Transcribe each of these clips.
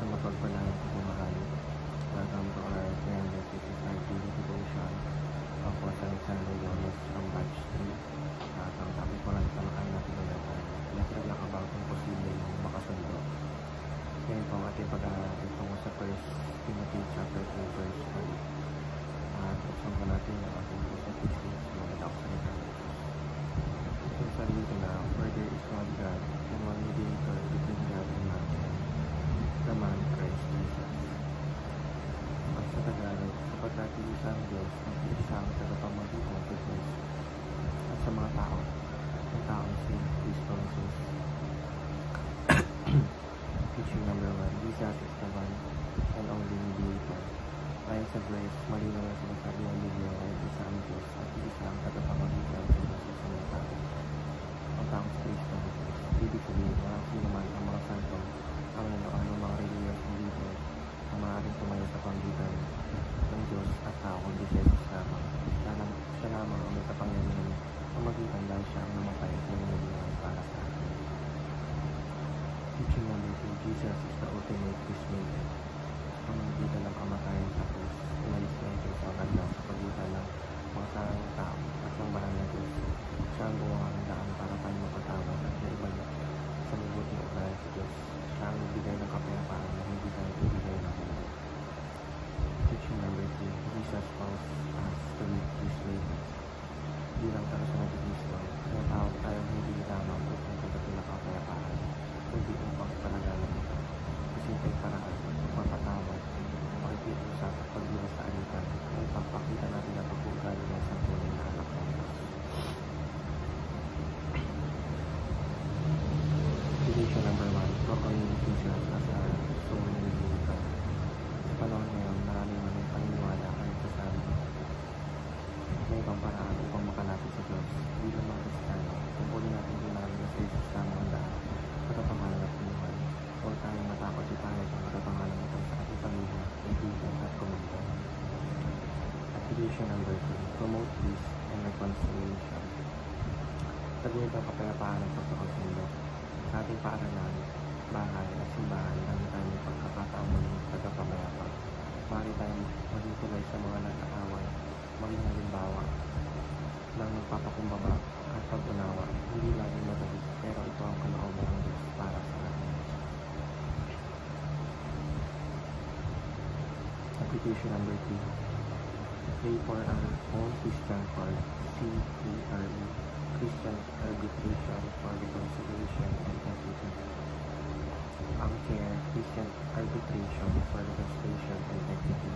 Sa mapagpalang pagmamahal, welcome to our 365 daily devotion of Jose Alexander Yones from Batch 3. At ang topic po lang talakayin natin ngayon ay let's talk about kung posible yung makasundo. Ngayon po ang ating pag-aaral tungkol sa 1 Timothy chapter 2 verse 5. At buksan po natin yung ating positive sa mga tao sa ito. Ito sabi dito na, for there is one God and one mediator between God and man, the man Christ Jesus. At sa Tagalog, sapagkat isang Diyos ang isang tagapamagitan sa Diyos at sa mga tao, ang taong si Kristo Jesus. Teaching number 1, Jesus is the one and only mediator. Ayon sa verse, malinaw na sinasabi ng Biblia na isang Diyos at isang tagapamagitan sa Diyos at sa mga tao, ang taong si Kristo Jesus. Ibig sabihin na sino man ang mga santo, ang ano mga religious leader ang maaaring tumayo sa panggitan ng Diyos at tao kundi si Jesus lamang. Siya lamang ang may kapangyarihan ang magitan dahil siya ang namatay at nangyayari para sa atin. Teaching number 2, Jesus is the ultimate peacemaker. Sa pamamagitan ng kamatayan sa krus, umalis na ito sa kanya sa pagitan ng mga sarang tao at ng banal na Diyos. Siya ang gumawa ng daan para tayo mapatawad at naibalik sa mabuting ugali sa Diyos. Siya ang nagbigay ng kapayapaan na hindi tayo ibigay ng mundo. Teaching number 3, Jesus calls us to be peacemakers. Bilang kalusunod ni Kristo, tinatawag tayong hindi lamang upang pagdating ng kapayapaan, kundi upang palagalan ito. Sa simpleng paraan, magpapatawad, makikipag-usap at pagdiwas sa alitan, ay pagpakita natin ang pag-uugali ng santunay na anak ng Diyos. Devotion number 1, proclaiming Jesus as our soul mediator. Sa panahon ngayon, maraming may paniniwala ang nagsasabi na ibang paraan upang makalapit sa Diyos. Bilang mga Kristiyano, tungkulin natin ginagawa na sa Jesus lamang ang daan, katapangalan at pinuhan. Huwag tayong matakot ipahayag ang katapangalan ito sa ating pamilya, kaibigan at komunidad. Devotion number 2, promote peace and reconciliation. Taguyod ang kapayapaan ng pagkakasundo. Sa ating paaralan, bahay at simbahan, dami tayong pagkakataong maging tagapagmayapa. Maaari tayong maging tulay sa mga nag-aaway, maging halimbawa ng magpapakumbaba at pag-unawa. Hindi laging madali, pero ito ang kalooban ng Diyos para sa atin. Application number 2. Pray for our own Christian card, CPRE, Christian Arbitration for Reconciliation and Equity. Ang CARE, Christian Arbitration for Reconciliation and Equity,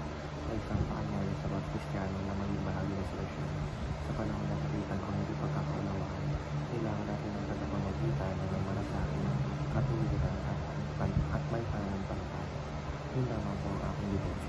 ay isang paanyaya sa mga Kristiyano na maging bahagi ng solusyon. Sa panahon na kapitan o hindi pagkakaunawaan, kailangan natin ng tagapamagitan na may malasakit ng katuwiran at may pananampalataya. Yun lamang po ang aking devotion.